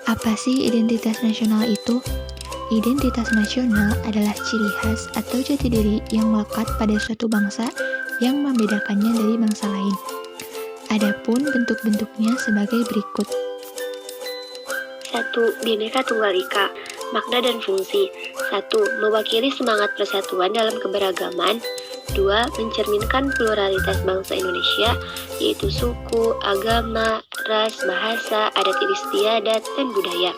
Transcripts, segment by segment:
Apa sih identitas nasional itu? Identitas nasional adalah ciri khas atau jati diri yang melekat pada suatu bangsa yang membedakannya dari bangsa lain. Adapun bentuk-bentuknya sebagai berikut. 1. Bhinneka Tunggal Ika. Makna dan fungsi. 1. Mewakili semangat persatuan dalam keberagaman. 2. Mencerminkan pluralitas bangsa Indonesia, yaitu suku, agama, ras, bahasa, adat istiadat, dan budaya.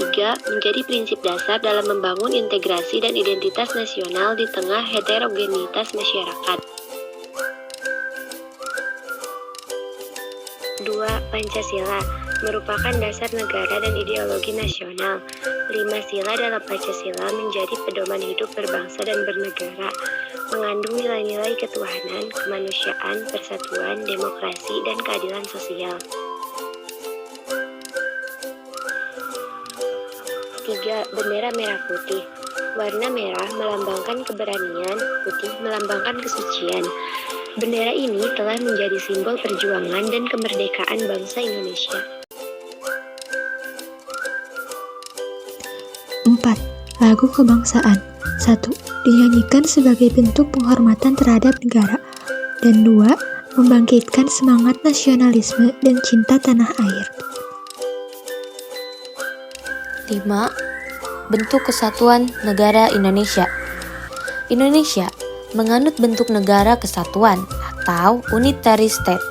3. Menjadi prinsip dasar dalam membangun integrasi dan identitas nasional di tengah heterogenitas masyarakat. 2. Pancasila merupakan dasar negara dan ideologi nasional. 5 sila dalam Pancasila menjadi pedoman hidup berbangsa dan bernegara, mengandung nilai-nilai ketuhanan, kemanusiaan, persatuan, demokrasi, dan keadilan sosial. 3. Bendera merah putih. Warna merah melambangkan keberanian, putih melambangkan kesucian. Bendera ini telah menjadi simbol perjuangan dan kemerdekaan bangsa Indonesia. 4. Lagu kebangsaan. 1. Dinyanyikan sebagai bentuk penghormatan terhadap negara. Dan 2. Membangkitkan semangat nasionalisme dan cinta tanah air. 5. Bentuk kesatuan negara Indonesia. Indonesia menganut bentuk negara kesatuan atau unitary state,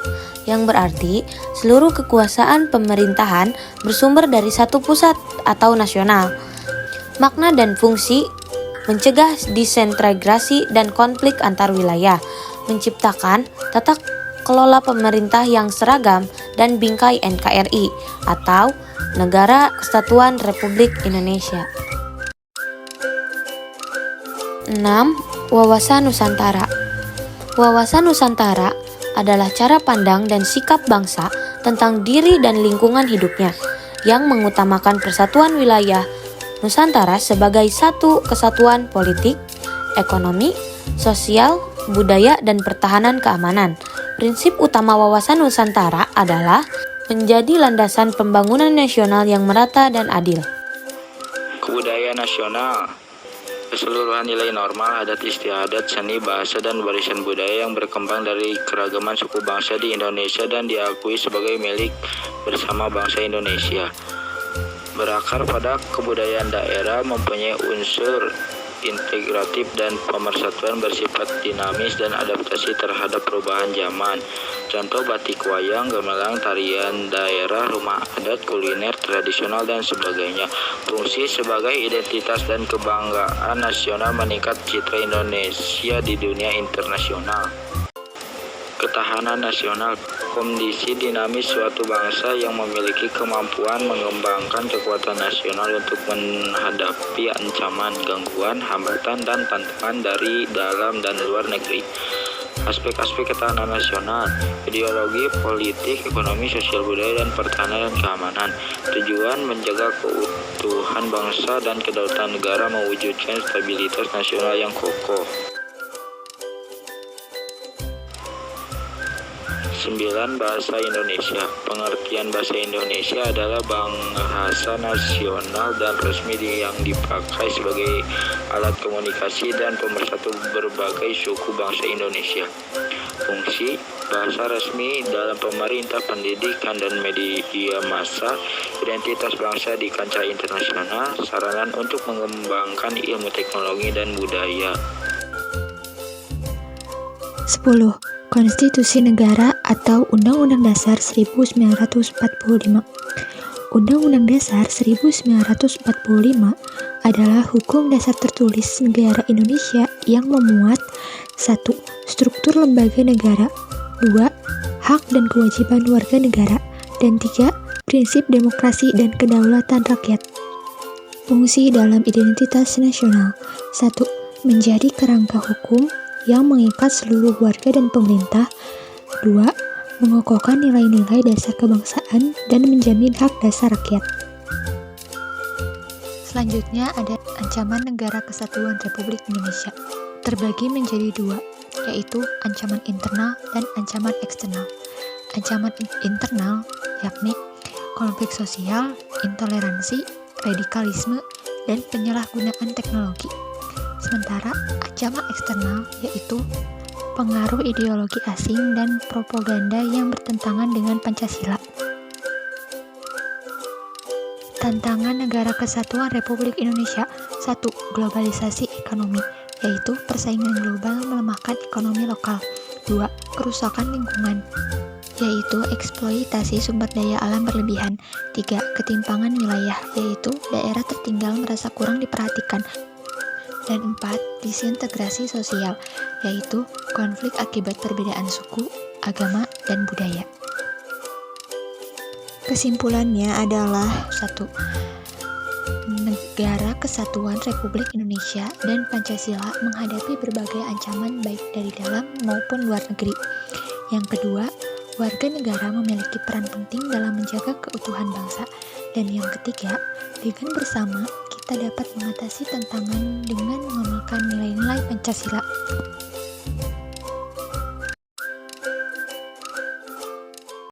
yang berarti seluruh kekuasaan pemerintahan bersumber dari satu pusat atau nasional. Makna dan fungsi: mencegah disintegrasi dan konflik antar wilayah, menciptakan tata kelola pemerintah yang seragam dan bingkai NKRI atau Negara Kesatuan Republik Indonesia. 6. Wawasan Nusantara. Wawasan Nusantara adalah cara pandang dan sikap bangsa tentang diri dan lingkungan hidupnya yang mengutamakan persatuan wilayah Nusantara sebagai satu kesatuan politik, ekonomi, sosial, budaya, dan pertahanan keamanan. Prinsip utama wawasan Nusantara adalah menjadi landasan pembangunan nasional yang merata dan adil. Kebudayaan nasional. Keseluruhan nilai normal, adat istiadat, seni, bahasa, dan warisan budaya yang berkembang dari keragaman suku bangsa di Indonesia dan diakui sebagai milik bersama bangsa Indonesia. Berakar pada kebudayaan daerah, mempunyai unsur integratif dan pemersatuan, bersifat dinamis dan adaptasi terhadap perubahan zaman. Contoh batik wayang, gamelan, tarian daerah, rumah adat, kuliner tradisional, dan sebagainya. Fungsi sebagai identitas dan kebanggaan nasional, meningkat citra Indonesia di dunia internasional. Ketahanan nasional. Kondisi dinamis suatu bangsa yang memiliki kemampuan mengembangkan kekuatan nasional untuk menghadapi ancaman, gangguan, hambatan, dan tantangan dari dalam dan luar negeri. Aspek-aspek ketahanan nasional: ideologi, politik, ekonomi, sosial, budaya, dan pertahanan dan keamanan. Tujuan: menjaga keutuhan bangsa dan kedaulatan negara, mewujudkan stabilitas nasional yang kokoh. 9. Bahasa Indonesia. Pengertian bahasa Indonesia adalah bahasa nasional dan resmi yang dipakai sebagai alat komunikasi dan pemersatu berbagai suku bangsa Indonesia. Fungsi: bahasa resmi dalam pemerintah, pendidikan, dan media massa, identitas bangsa di kancah internasional, sarana untuk mengembangkan ilmu teknologi dan budaya. 10. Konstitusi Negara atau Undang-Undang Dasar 1945. Undang-Undang Dasar 1945 adalah hukum dasar tertulis negara Indonesia yang memuat 1. Struktur lembaga negara, 2. Hak dan kewajiban warga negara, dan 3. Prinsip demokrasi dan kedaulatan rakyat. Fungsi dalam identitas nasional: 1. Menjadi kerangka hukum yang mengikat seluruh warga dan pemerintah. 2. Mengokohkan nilai-nilai dasar kebangsaan dan menjamin hak dasar rakyat. Selanjutnya ada ancaman negara kesatuan Republik Indonesia. Terbagi menjadi dua, yaitu ancaman internal dan ancaman eksternal. Ancaman internal yakni konflik sosial intoleransi, radikalisme, dan penyalahgunaan teknologi. Sementara ancaman eksternal yaitu pengaruh ideologi asing dan propaganda yang bertentangan dengan Pancasila. Tantangan Negara Kesatuan Republik Indonesia. 1. Globalisasi ekonomi, yaitu persaingan global melemahkan ekonomi lokal. 2. Kerusakan lingkungan, yaitu eksploitasi sumber daya alam berlebihan. 3. Ketimpangan wilayah, yaitu daerah tertinggal merasa kurang diperhatikan. Dan 4. Disintegrasi sosial, yaitu konflik akibat perbedaan suku, agama, dan budaya. Kesimpulannya adalah 1. Negara Kesatuan Republik Indonesia dan Pancasila menghadapi berbagai ancaman baik dari dalam maupun luar negeri. Yang kedua, warga negara memiliki peran penting dalam menjaga keutuhan bangsa. Dan yang ketiga, dengan bersama kita dapat mengatasi tantangan dengan mengamalkan nilai-nilai Pancasila.